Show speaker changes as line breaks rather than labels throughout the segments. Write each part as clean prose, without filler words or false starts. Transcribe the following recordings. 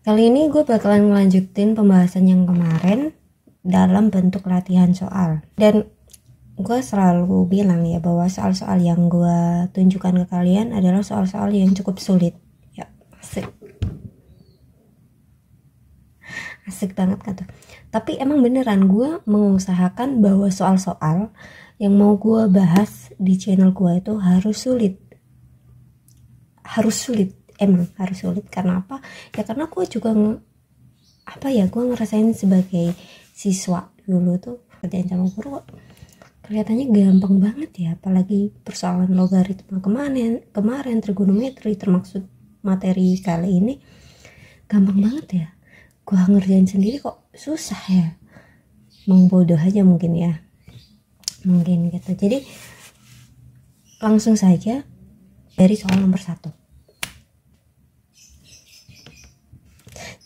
Kali ini gue bakalan ngelanjutin pembahasan yang kemarin dalam bentuk latihan soal. Dan gue selalu bilang ya bahwa soal-soal yang gue tunjukkan ke kalian adalah soal-soal yang cukup sulit. Ya, asik. Asik banget kan tuh. Tapi emang beneran gue mengusahakan bahwa soal-soal yang mau gue bahas di channel gue itu harus sulit. Emang harus sulit. Karena apa? Ya karena gue juga gue ngerasain sebagai siswa dulu tuh kerjaan sama guru kelihatannya gampang banget ya, apalagi persoalan logaritma kemarin trigonometri termasuk materi kali ini gampang banget ya. Gue ngerjain sendiri kok susah ya, mau bodoh aja mungkin gitu. Jadi langsung saja dari soal nomor 1.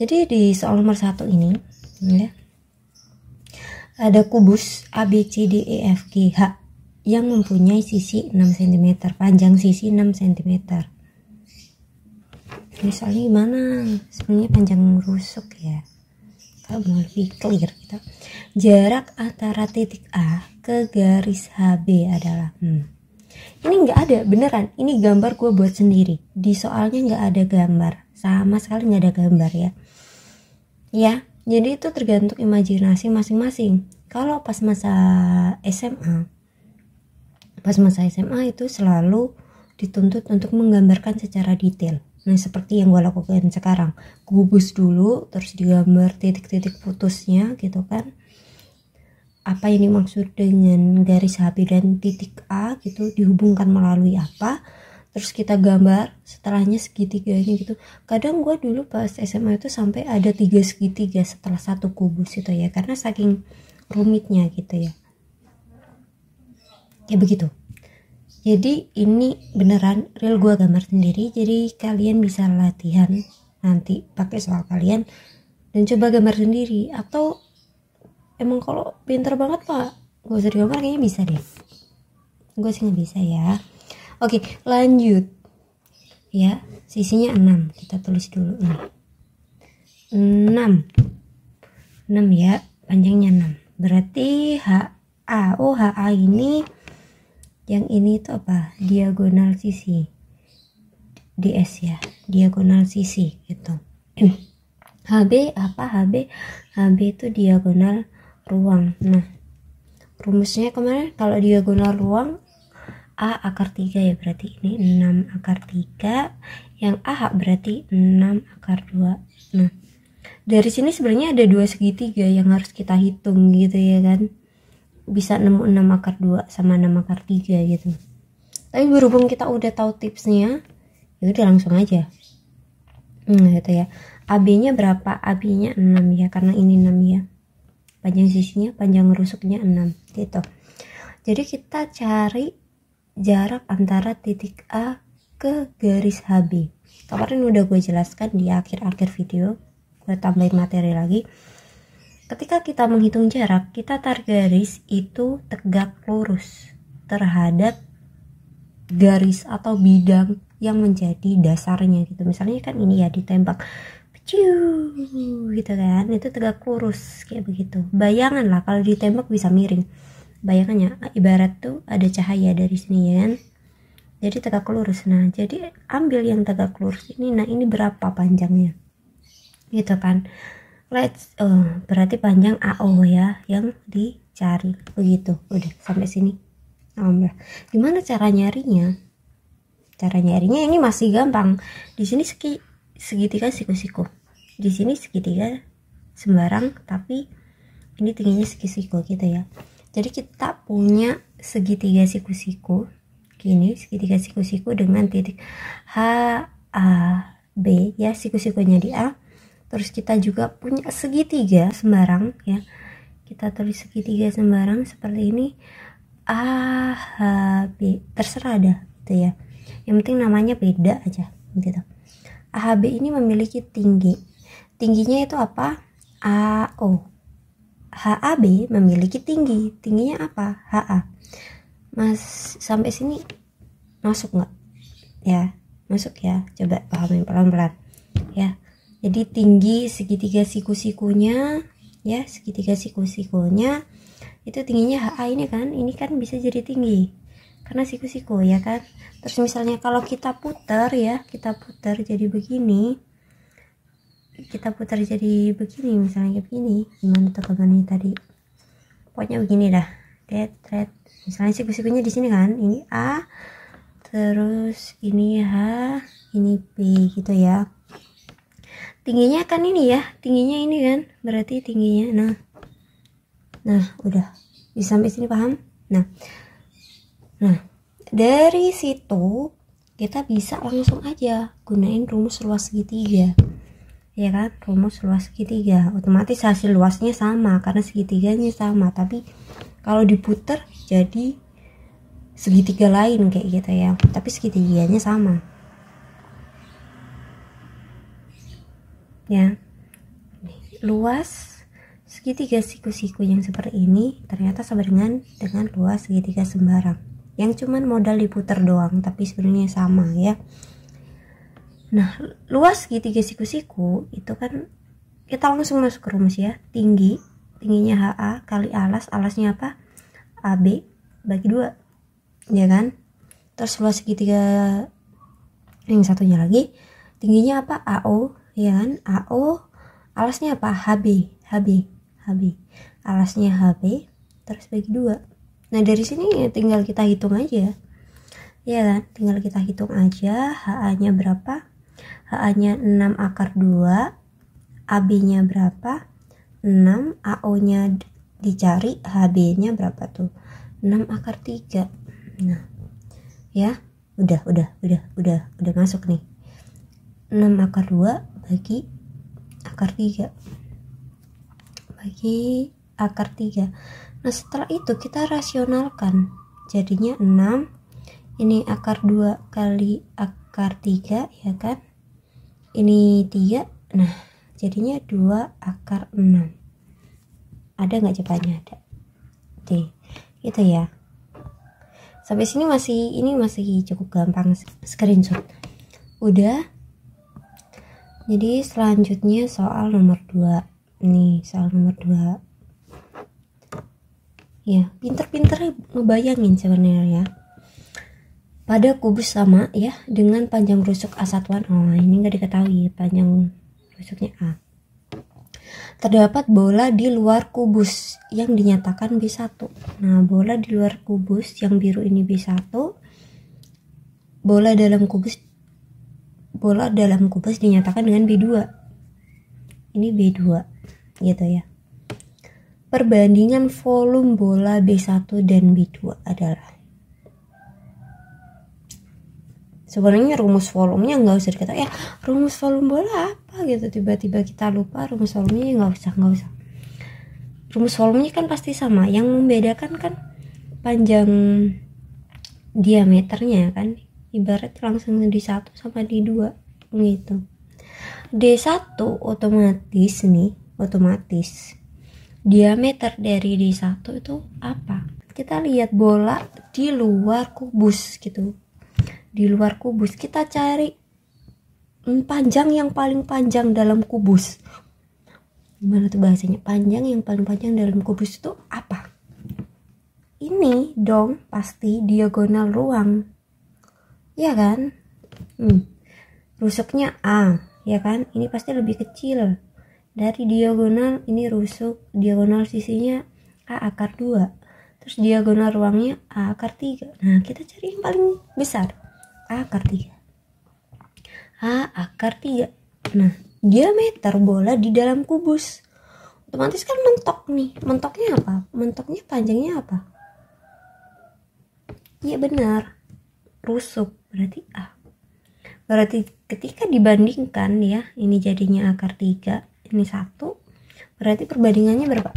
Jadi di soal nomor 1 ini ya, ada kubus ABCDEFGH yang mempunyai sisi 6 cm, panjang sisi 6 cm. Misalnya gimana? Sebenarnya panjang rusuk ya. Kalau mau lebih clear gitu. Jarak antara titik A ke garis HB adalah ini nggak ada, beneran. Ini gambar gue buat sendiri. Di soalnya nggak ada gambar, sama sekali nggak ada gambar ya. Ya, jadi itu tergantung imajinasi masing-masing. Kalau pas masa SMA itu selalu dituntut untuk menggambarkan secara detail. Nah, seperti yang gue lakukan sekarang, kubus dulu, terus digambar titik-titik putusnya gitu kan. Apa yang dimaksud dengan garis HB dan titik A gitu, dihubungkan melalui apa, terus kita gambar setelahnya segitiganya gitu. Kadang gue dulu pas SMA itu sampai ada 3 segitiga setelah satu kubus itu ya, karena saking rumitnya gitu ya. Ya begitu. Jadi ini beneran real gue gambar sendiri, jadi kalian bisa latihan nanti pakai soal kalian dan coba gambar sendiri. Atau emang kalau pinter banget pak gak usah digambar, kayaknya bisa deh. Gue sih gak bisa ya. Oke, lanjut ya. Sisinya 6, kita tulis dulu nih. 6 ya, panjangnya 6. Berarti HA. Oh, HA ini, yang ini itu apa? Diagonal sisi. DS ya, diagonal sisi gitu. HB apa? HB itu diagonal ruang. Nah, rumusnya kemarin kalau diagonal ruang A akar 3 ya, berarti ini 6 akar 3, yang AH berarti 6 akar 2. Nah, dari sini sebenarnya ada 2 segitiga yang harus kita hitung gitu ya kan. Bisa nemu 6 akar 2 sama 6 akar 3 gitu. Tapi berhubung kita udah tahu tipsnya, ya udah langsung aja. Gitu ya. AB-nya berapa? AB-nya 6 ya, karena ini 6 ya. Panjang sisinya, panjang rusuknya 6 gitu. Jadi kita cari jarak antara titik A ke garis HB. Kemarin udah gue jelaskan di akhir-akhir video, gue tambahin materi lagi. Ketika kita menghitung jarak, kita tarik garis itu tegak lurus terhadap garis atau bidang yang menjadi dasarnya gitu. Misalnya kan ini ya ditembak gitu kan, itu tegak lurus kayak begitu. Bayangan lah kalau ditembak bisa miring. Bayangannya ibarat tuh ada cahaya dari sini ya kan, jadi tegak lurus. Nah, jadi ambil yang tegak lurus ini. Nah, ini berapa panjangnya gitu kan. Berarti panjang AO ya yang dicari. Begitu, udah sampai sini. Gimana cara nyarinya? Cara nyarinya ini masih gampang. Di sini segitiga siku-siku, di sini segitiga sembarang, tapi ini tingginya siku-siku gitu ya. Jadi kita punya segitiga siku-siku gini, segitiga siku-siku dengan titik H, A, B ya, siku-sikunya di A. Terus kita juga punya segitiga sembarang ya, kita tulis segitiga sembarang seperti ini, A, H, B, terserah dah gitu ya, yang penting namanya beda aja gitu. AHB ini memiliki tingginya itu apa? AO. HAB memiliki tingginya apa? HA. Mas, sampai sini masuk nggak? Ya, masuk ya. Coba pahamin pelan-pelan ya. Jadi tinggi segitiga siku-sikunya ya, segitiga siku-sikunya itu tingginya HA ini kan bisa jadi tinggi karena siku-siku ya kan. Terus misalnya kalau kita putar ya, kita putar jadi begini, misalnya kayak begini, gimana tuh gambarnya tadi, pokoknya begini dah, thread. Misalnya siku-sikunya di sini kan, ini A, terus ini H, ini B gitu ya. Tingginya kan ini ya, tingginya ini kan, berarti tingginya nah udah bisa sampai sini, paham? Nah dari situ kita bisa langsung aja gunain rumus luas segitiga ya kan. Rumus luas segitiga otomatis hasil luasnya sama karena segitiganya sama, tapi kalau diputar jadi segitiga lain kayak gitu ya, tapi segitiganya sama ya. Luas segitiga siku-siku yang seperti ini ternyata sama dengan luas segitiga sembarang yang cuman modal diputar doang, tapi sebenarnya sama ya. Nah luas segitiga siku-siku itu kan kita langsung masuk ke rumus ya. Tingginya HA kali alasnya apa, AB bagi 2 ya kan. Terus luas segitiga yang satunya lagi tingginya apa, AO ya kan. AO alasnya apa, HB alasnya HB, terus bagi 2. Nah dari sini tinggal kita hitung aja ya kan, tinggal kita hitung aja HA nya berapa. HA nya 6 akar 2, AB nya berapa, 6, AO nya dicari, HB nya berapa tuh, 6 akar 3. Nah ya udah masuk nih, 6 akar 2 bagi akar 3 Nah setelah itu kita rasionalkan jadinya 6, ini akar 2 kali akar 3 ya kan, ini 3, nah jadinya 2 akar 6. Ada nggak jawabannya? Ada. Oke gitu ya. Sampai sini masih cukup gampang, screenshot udah. Jadi selanjutnya soal nomor 2 nih, soal nomor 2 ya, pinter-pinter ngebayangin sebenarnya ya. Pada kubus sama ya dengan panjang rusuk A1-an, ini nggak diketahui panjang rusuknya A, terdapat bola di luar kubus yang dinyatakan B1. Nah bola di luar kubus yang biru ini B1, bola dalam kubus dinyatakan dengan B2, ini B2 gitu ya. Perbandingan volume bola B1 dan B2 adalah, sebenarnya rumus volumenya nggak usah dikata ya, rumus volume bola apa gitu, tiba-tiba kita lupa rumus volumenya, nggak usah. Rumus volumenya kan pasti sama, yang membedakan kan panjang diameternya kan, ibarat langsung di 1 sama di 2 gitu. D1 otomatis diameter dari D1 itu apa? Kita lihat bola di luar kubus gitu. Di luar kubus kita cari panjang yang paling panjang dalam kubus. Gimana tuh bahasanya? Panjang yang paling panjang dalam kubus itu apa? Ini dong pasti diagonal ruang. Ya kan? Rusuknya A, ya kan? Ini pasti lebih kecil dari diagonal, ini rusuk diagonal sisinya A akar 2, terus diagonal ruangnya A akar 3. Nah kita cari yang paling besar, A akar 3. Nah diameter bola di dalam kubus otomatis kan mentok nih. Mentoknya apa? Mentoknya panjangnya apa? Iya benar, rusuk, berarti A. Berarti ketika dibandingkan ya, ini jadinya akar 3, ini 1, berarti perbandingannya berapa?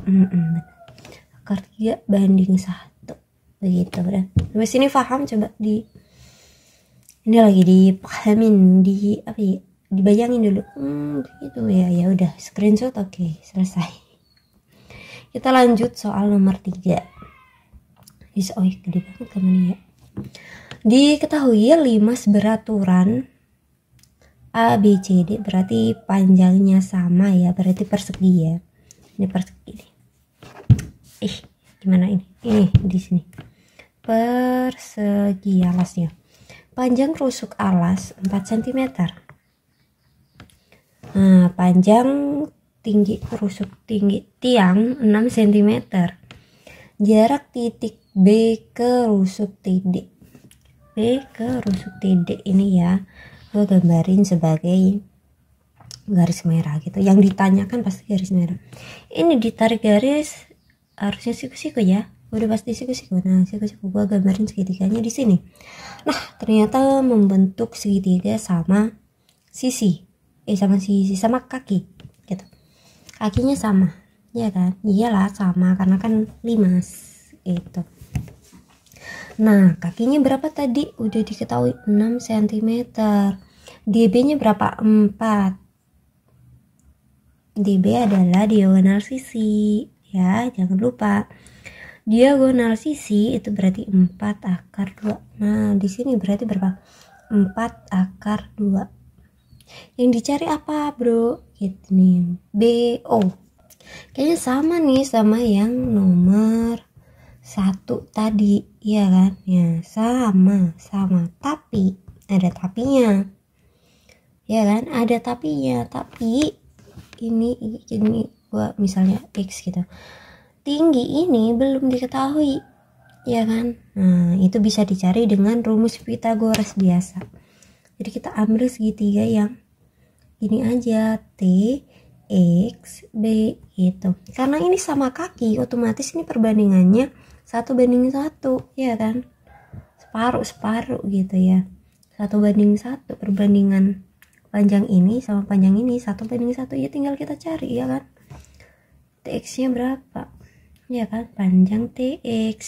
Akar 3 banding 1, begitu. Sampai sini paham? Coba ini lagi dipahamin, dibayangin dulu. Gitu ya. Ya udah, screenshot. Oke, selesai. Kita lanjut soal nomor 3. Gede banget kemana ya. Diketahui limas beraturan A, B, C, D berarti panjangnya sama ya, berarti persegi ya. Ini persegi nih. Gimana ini? Ini di sini. Persegi alasnya. Panjang rusuk alas 4 cm. Nah, panjang tinggi rusuk tinggi tiang 6 cm. Jarak titik B ke rusuk titik B ke rusuk titik ini ya, gue gambarin sebagai garis merah gitu. Yang ditanyakan pasti garis merah. Ini ditarik garis harusnya siku-siku ya, udah pasti siku-siku. Nah, siku-siku gue gambarin segitiganya di sini. Nah, ternyata membentuk segitiga sama sisi, sama kaki gitu. Kakinya sama, ya kan? Iyalah sama, karena kan 5 gitu. Nah, kakinya berapa tadi? Udah diketahui 6 cm. DB-nya berapa? 4. DB adalah diagonal sisi. Ya, jangan lupa. Diagonal sisi itu berarti 4 akar 2. Nah, di sini berarti berapa? 4 akar 2. Yang dicari apa, bro? Gitu nih. BO. Kayaknya sama nih sama yang nomor 1 tadi, iya kan? Ya, sama. Tapi ada tapinya. Ya kan? Ada tapinya. Tapi ini gua misalnya X gitu. Tinggi ini belum diketahui. Ya kan? Nah, itu bisa dicari dengan rumus Pythagoras biasa. Jadi kita ambil segitiga yang ini aja, T X B gitu. Karena ini sama kaki, otomatis ini perbandingannya 1:1, ya kan? Separuh gitu ya. 1:1 perbandingan panjang ini sama panjang ini 1:1 ya, tinggal kita cari ya kan. TX nya berapa? Ya kan, panjang TX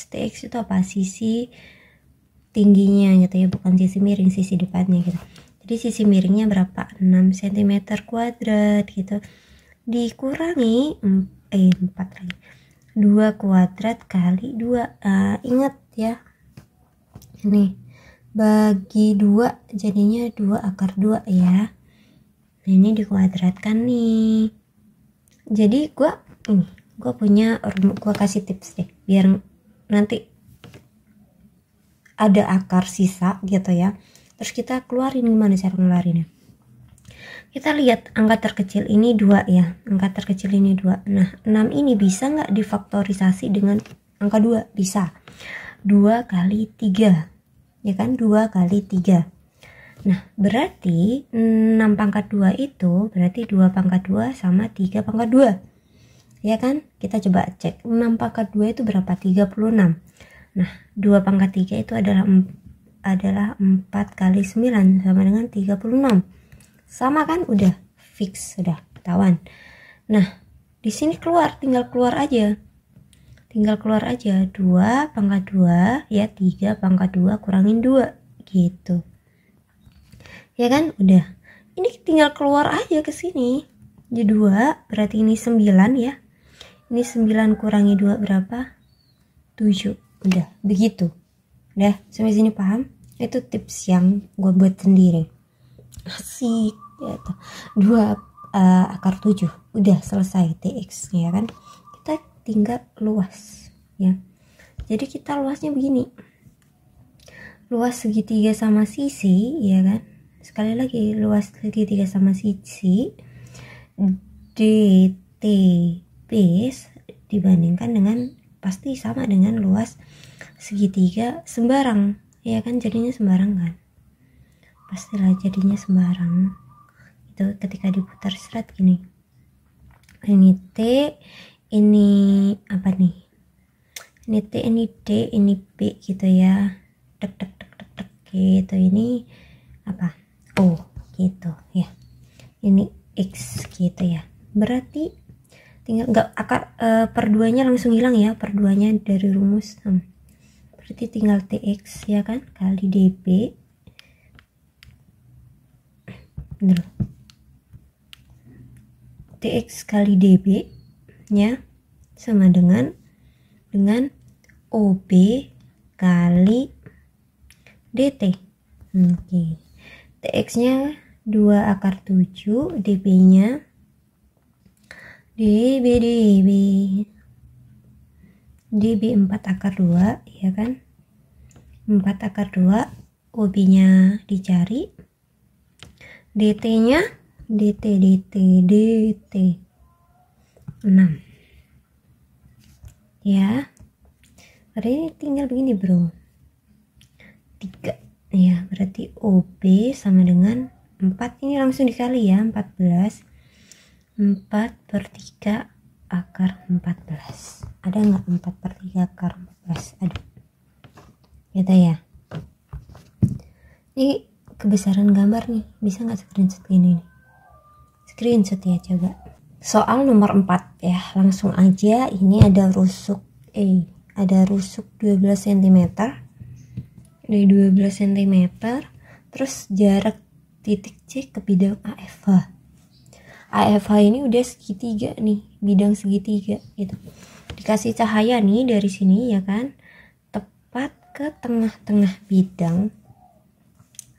itu apa? Sisi tingginya gitu ya, bukan sisi miring, sisi depannya gitu. Jadi sisi miringnya berapa? 6 cm kuadrat gitu. Dikurangi 4 lagi. 2 kuadrat kali 2. Ingat ya, ini bagi 2 jadinya 2 akar 2 ya. Nah, ini dikuadratkan nih. Jadi gua punya, gua kasih tips deh biar nanti ada akar sisa gitu ya. Terus kita keluarin, gimana cara ngeluarinnya? Kita lihat angka terkecil ini 2 ya, angka terkecil ini 2. Nah, 6 ini bisa nggak difaktorisasi dengan angka 2? Bisa. 2 kali 3, ya kan? 2 kali 3. Nah, berarti 6 pangkat 2 itu berarti 2 pangkat 2 sama 3 pangkat 2. Ya kan? Kita coba cek. 6 pangkat 2 itu berapa? 36. Nah, 2 pangkat 3 itu adalah 4 kali 9 sama dengan 36. Sama kan? Udah fix, sudah ketahuan. Nah, di sini tinggal keluar aja. 2 pangkat 2 ya, 3 pangkat 2 kurangin 2 gitu. Ya kan? Udah. Ini tinggal keluar aja ke sini. Jadi 2 berarti ini 9 ya. Ini 9 kurangi 2 berapa? 7. Udah, begitu. Udah, sampai sini paham? Itu tips yang gue buat sendiri. Asik gitu. 2 akar 7 udah selesai TX ya kan. Kita tinggal luas ya. Jadi kita luasnya begini, luas segitiga sama sisi ya kan. Sekali lagi, luas segitiga sama sisi DTP dibandingkan dengan, pasti sama dengan luas segitiga sembarang ya kan. Jadinya sembarang kan, pastilah jadinya sembarang itu ketika diputar seret gini. Ini T, ini apa nih, ini T, ini D, ini B gitu ya, tek gitu. Ini apa? O gitu ya. Ini X gitu ya. Berarti tinggal nggak akar perduanya langsung hilang ya, perduanya dari rumus. Berarti tinggal TX ya kan kali DB. Bener. TX kali DB nya sama dengan OB kali DT. Oke. TX nya 2 akar 7, DB-nya DB 4 akar 2 ya kan, 4 akar 2, OB-nya dicari, DT-nya DT 6 ya. Berarti ini tinggal begini bro, 3 ya, berarti OB sama dengan 4, ini langsung dikali ya, 14, 4/3 akar 14. Ada nggak 4/3 akar 14? Ada. Gitu ya. Ini kebesaran gambar nih, bisa nggak screenshot gini nih? Screenshot ya coba. Soal nomor 4 ya, langsung aja. Ini ada rusuk ada rusuk 12 cm. Ini 12 cm. Terus jarak titik C ke bidang AFH. AFH ini udah segitiga nih, bidang segitiga gitu. Dikasih cahaya nih dari sini ya kan, tepat ke tengah-tengah bidang.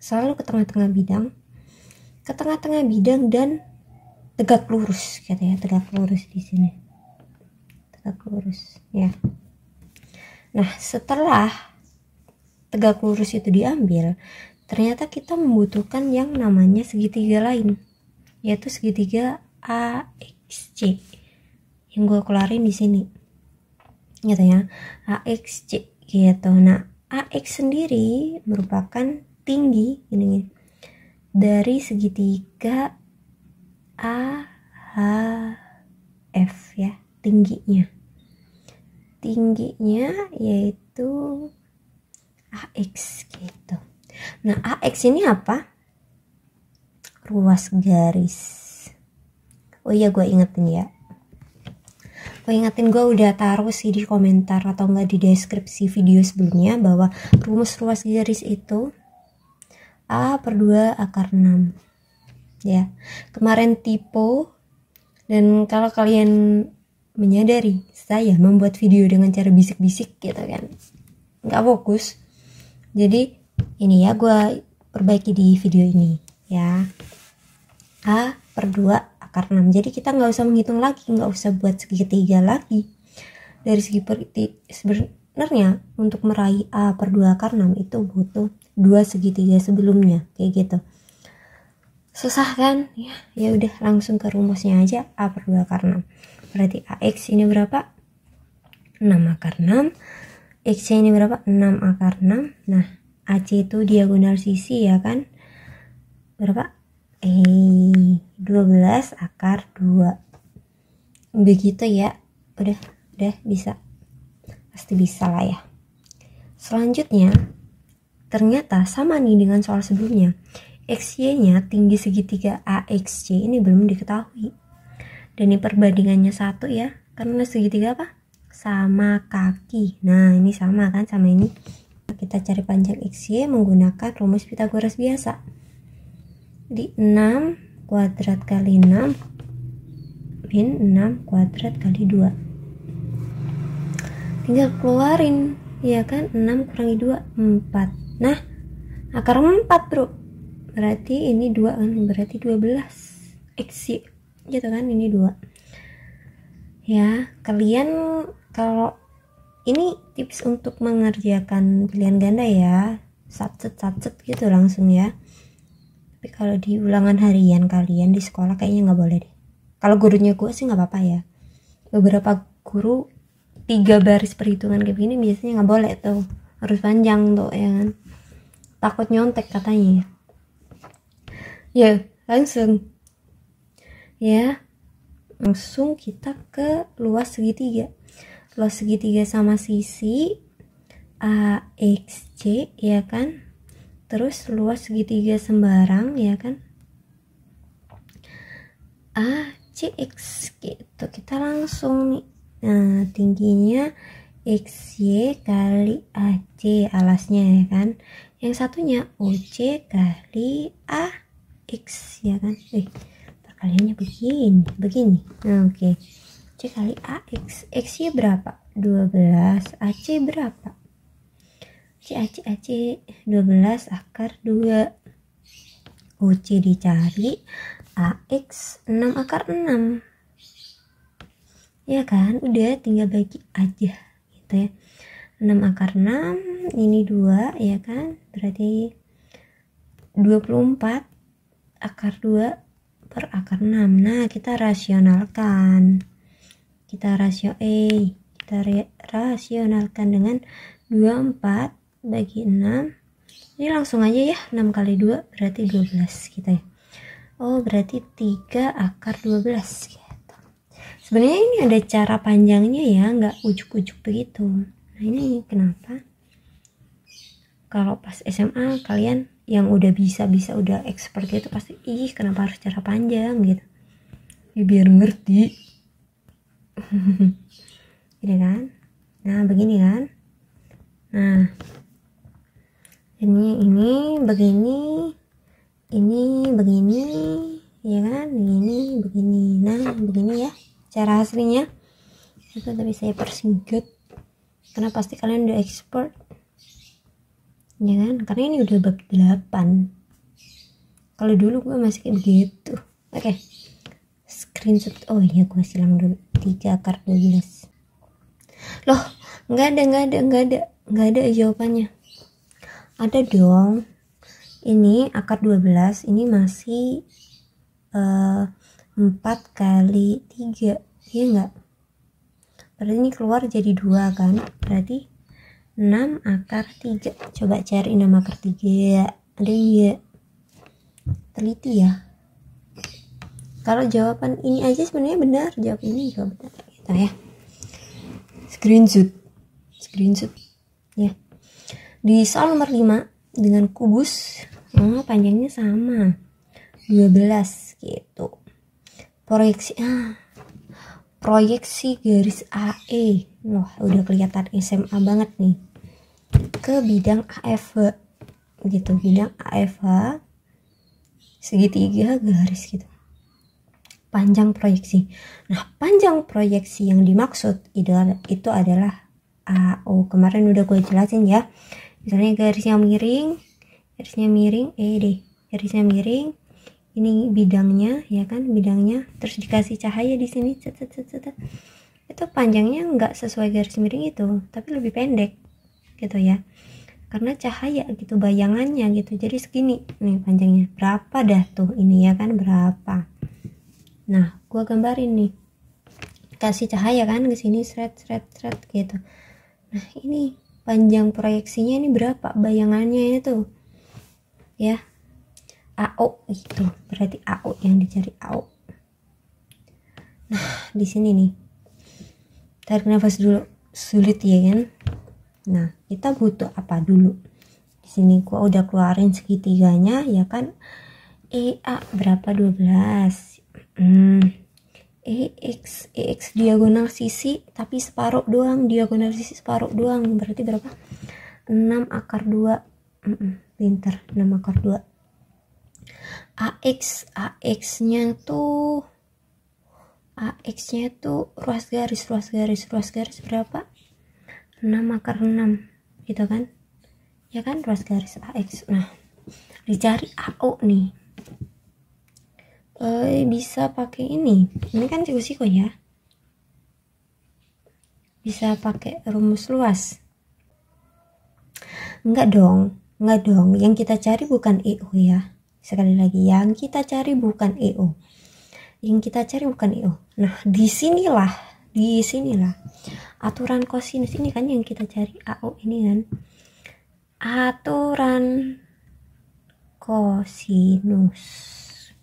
Selalu ke tengah-tengah bidang dan tegak lurus gitu ya, tegak lurus di sini. Tegak lurus ya. Nah, setelah tegak lurus itu diambil, ternyata kita membutuhkan yang namanya segitiga lain, yaitu segitiga AXC yang gue keluarin di sini gitu ya, AXC gitu. Nah, AX sendiri merupakan tinggi ini dari segitiga AHF ya, tingginya yaitu AX gitu. Nah, AX ini apa? Ruas garis. Oh iya, gue ingetin, gue udah taruh sih di komentar atau enggak di deskripsi video sebelumnya bahwa rumus ruas garis itu A/2 akar 6 ya. Kemarin typo, dan kalau kalian menyadari saya membuat video dengan cara bisik-bisik gitu kan, nggak fokus, jadi ini ya gue perbaiki di video ini ya. A/2 akar 6. Jadi kita nggak usah menghitung lagi, nggak usah buat segitiga lagi. Dari segi sebenarnya untuk meraih A/2 akar 6 itu butuh 2 segitiga sebelumnya kayak gitu. Susah kan? Ya udah langsung ke rumusnya aja. A/2 akar 6. Berarti AX ini berapa? 6 akar 6. X ini berapa? 6 akar 6. Nah, AC itu diagonal sisi ya kan? Berapa? 12 akar 2. Begitu ya. Udah bisa. Pasti bisa lah ya. Selanjutnya, ternyata sama nih dengan soal sebelumnya. XY-nya tinggi segitiga AXC ini belum diketahui. Dan ini perbandingannya 1 ya. Karena segitiga apa? Sama kaki. Nah, ini sama kan sama ini. Kita cari panjang XY menggunakan rumus Pythagoras biasa. Di 6 kuadrat kali 6 min 6 kuadrat kali 2. Tinggal keluarin ya kan, 6 kurangi 2 4. Nah, akar 4 bro, berarti ini 2 kan, berarti 12 XY gitu kan, ini 2 ya. Kalian kalau ini tips untuk mengerjakan pilihan ganda ya, satset gitu langsung ya. Tapi kalau di ulangan harian kalian di sekolah kayaknya nggak boleh deh. Kalau gurunya gue sih nggak apa-apa ya. Beberapa guru 3 baris perhitungan kayak gini biasanya nggak boleh tuh, harus panjang tuh ya kan, takut nyontek katanya ya. Langsung kita ke luas segitiga. Luas segitiga sama sisi AXC ya kan, terus luas segitiga sembarang ya kan, ACX gitu. Kita langsung nih, nah tingginya XY kali AC alasnya ya kan, yang satunya OC kali AX ya kan. Perkaliannya begini. Nah, oke. C kali AX. XY berapa? 12. AC berapa? AC 12 akar 2. OC dicari, AX 6 akar 6. Ya kan, udah tinggal bagi aja gitu ya. 6 akar 6, ini 2 ya kan, berarti 24 akar 2 per akar 6. Nah, kita rasionalkan. Kita rasionalkan dengan 24 bagi 6. Ini langsung aja ya, 6 kali 2 berarti 12 gitu ya. Oh, berarti 3 akar 12 gitu. Sebenarnya ini ada cara panjangnya ya, nggak ujuk-ujuk begitu. Nah, ini kenapa? Kalau pas SMA kalian yang udah bisa udah expert gitu pasti, ih kenapa harus cara panjang gitu. Ya, biar ngerti. Gitu kan? Nah, begini kan? Nah, ini begini, ini begini, ya kan? Begini, begini. Nah, begini ya cara aslinya. Itu tapi saya persingkat karena pasti kalian udah expert, ya kan? Karena ini udah bab 8. Kalau dulu gue masih kayak begitu. Oke. Screenshot. Oh iya, gue silang dulu. 3 akar 12. Loh, nggak ada jawabannya. Ada dong. Ini akar 12, ini masih 4 kali 3, ya enggak? Berarti ini keluar jadi 2 kan? Berarti 6 akar 3. Coba cari 6 akar 3. Ada enggak? Teliti ya. Kalau jawaban ini aja sebenarnya benar, jawab ini juga benar gitu ya. Screenshot ya. Di soal nomor 5 dengan kubus panjangnya sama 12 gitu. Proyeksi garis AE. Wah, udah kelihatan SMA banget nih. Ke bidang AFH gitu, bidang AFH segitiga garis gitu. Panjang proyeksi. Nah, panjang proyeksi yang dimaksud itu adalah AO. Kemarin udah gue jelasin ya. Misalnya garisnya miring, garisnya miring, ini bidangnya ya kan, bidangnya, terus dikasih cahaya di sini, itu panjangnya nggak sesuai garis miring itu, tapi lebih pendek gitu ya, karena cahaya gitu, bayangannya gitu, jadi segini nih panjangnya. Berapa dah tuh ini ya kan, berapa? Nah, gua gambarin nih, kasih cahaya kan ke sini, sret gitu. Nah, ini panjang proyeksinya ini berapa, bayangannya itu ya, AO itu, berarti AO yang dicari, AO. Nah, di sini nih, tarik nafas dulu, sulit ya kan. Nah, kita butuh apa dulu? Di sini gua udah keluarin segitiganya ya kan. EA berapa? 12. EX diagonal sisi tapi separuh doang, diagonal sisi separuh doang, berarti berapa? 6 akar 2. Pinter, 6 akar 2. AX-nya tuh ruas garis berapa? 6 akar 6 gitu kan ya kan, ruas garis AX. Nah, dicari AO nih. Bisa pakai ini kan siku-siku ya, bisa pakai rumus luas. Enggak dong, yang kita cari bukan EO ya. Sekali lagi, yang kita cari bukan EO. Nah, disinilah aturan kosinus ini kan yang kita cari, AO ini kan. Aturan kosinus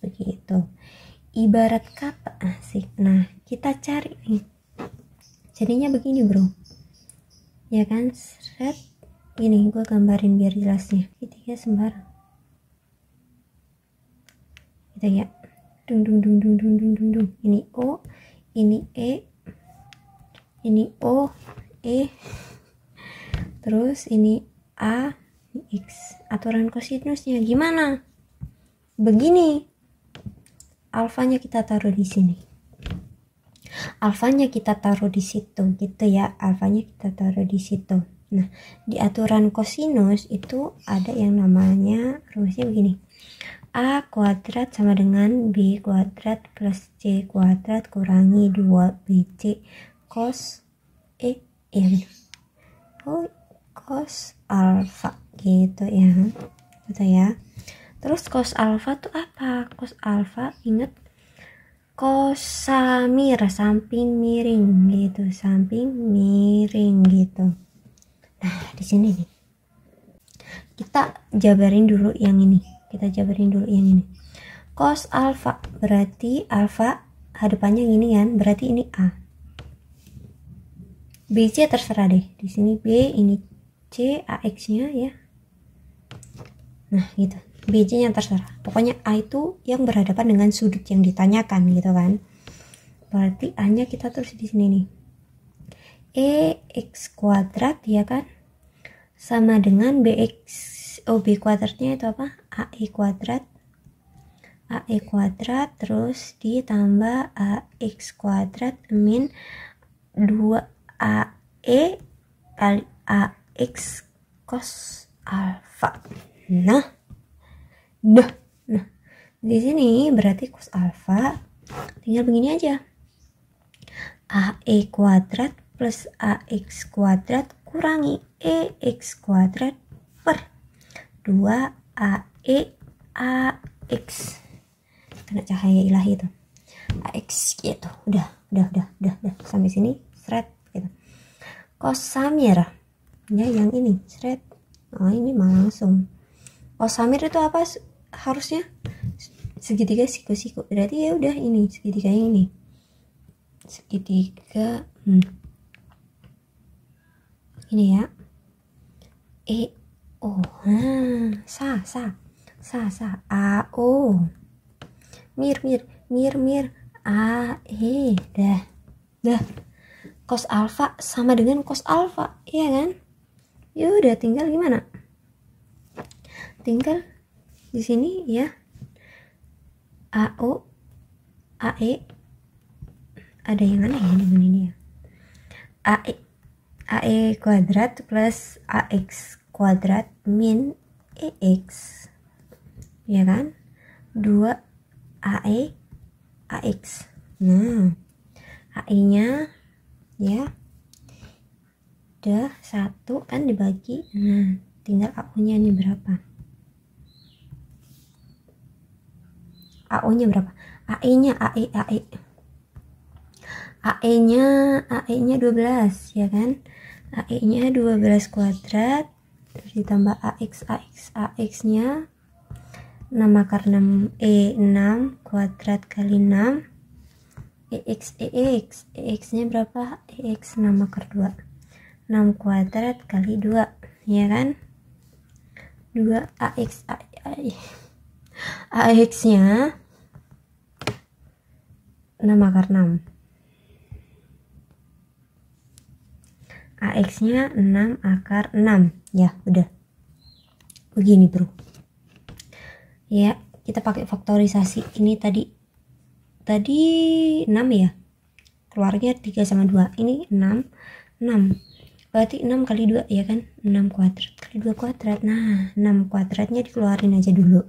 begitu. Ibarat kata asik. Nah, kita cari nih. Jadinya begini, Bro. Ya kan? Set. Ini gue gambarin biar jelasnya. Segitiga sembarang. Gitu ya. Dung. Ini O, ini E, ini O, E, terus ini A, ini X. Aturan kosinusnya gimana? Begini, alfanya kita taruh di sini, alfanya kita taruh di situ gitu ya, alfanya kita taruh di situ. Nah, di aturan kosinus itu ada yang namanya rumusnya begini, A kuadrat sama dengan B kuadrat plus C kuadrat kurangi 2BC cos cos alfa gitu ya. Betul ya. Terus cos alfa tuh apa? Cos alfa inget kosamir, samping miring gitu, samping miring gitu. Nah, di sini nih. Kita jabarin dulu yang ini. Cos alfa berarti alfa hadapannya gini kan, berarti ini A. BC terserah deh. Di sini B, ini C, AX-nya ya. Nah, gitu. BC-nya terserah. Pokoknya A itu yang berhadapan dengan sudut yang ditanyakan gitu kan. Berarti A-nya kita tulis di sini nih. EX kuadrat ya kan? Sama dengan BX. B kuadratnya itu apa? AE kuadrat terus ditambah AX kuadrat min 2AE kali AX cos alfa. Nah, di sini berarti cos alfa tinggal begini aja. AE kuadrat plus AX kuadrat kurangi EX kuadrat per 2AE AX. Kena cahaya ilahi itu. AX gitu. Udah sampai sini seret gitu. Kosamir ya yang ini seret. Oh, ini mah langsung. Kosamir itu apa harusnya? Segitiga siku-siku. Berarti ya udah ini segitiga ini. Segitiga ini ya. Sa AO mir dah cos alfa sama dengan cos alfa iya kan. Ya udah tinggal gimana, tinggal di sini ya AO AE ada yang aneh ya dengan ini ya. AE kuadrat plus AX kuadrat min EX ya kan, 2 AE AX. Nah, AE nya ya udah 1 kan dibagi. Nah, tinggal AU nya ini berapa, AU nya berapa, AE nya AE nya 12 ya kan. AE nya 12 kuadrat terus ditambah AX nya 6 akar 6 6 kuadrat kali 6 EX nya berapa, EX 6 akar 2 6 kuadrat kali 2 ya kan, 2 AX nya 6 akar 6 AX nya 6 akar 6 ya udah begini bro ya. Kita pakai faktorisasi. Ini tadi 6 ya, keluarnya 3 sama 2, ini 6 berarti 6 kali 2 ya kan, 6 kuadrat kali 2 kuadrat. Nah, 6 kuadratnya dikeluarin aja dulu,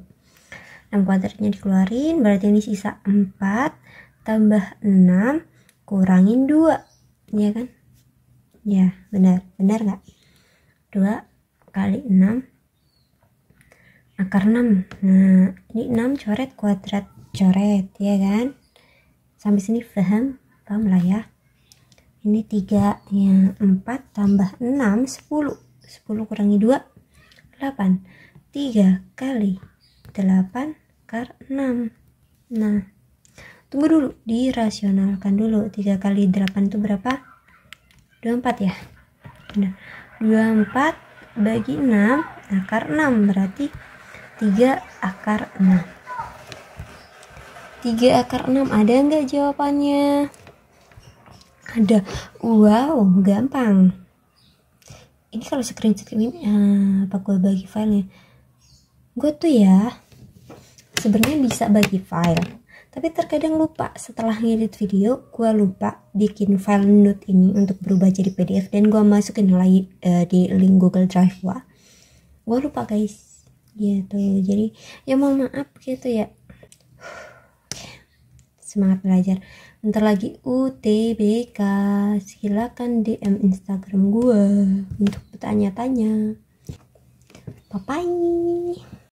6 kuadratnya dikeluarin berarti ini sisa 4 tambah 6 kurangin 2 ya kan. Ya, benar nggak? 2 kali 6 akar 6. Nah, ini 6 coret kuadrat coret ya kan. Sampai sini paham lah ya. Ini 3 yang 4 tambah 6 10 kurangi 2 8. 3 kali 8 akar 6. Nah, tunggu dulu, dirasionalkan dulu. 3 kali 8 itu berapa? 24 ya. Nah, 24 bagi 6 akar 6 berarti 3 akar 6. 3 akar 6 ada nggak jawabannya? Ada. Wow, gampang. Ini kalau screenshot ini apa gue bagi filenya? Gue tuh ya sebenarnya bisa bagi file, tapi terkadang lupa. Setelah ngedit video, gue lupa bikin file note ini untuk berubah jadi PDF dan gue masukin lagi di link Google Drive gue lupa guys. gitu. Jadi ya mohon maaf gitu ya. Semangat belajar. Bentar lagi UTBK, silakan DM Instagram gue untuk bertanya-tanya. Bye bye.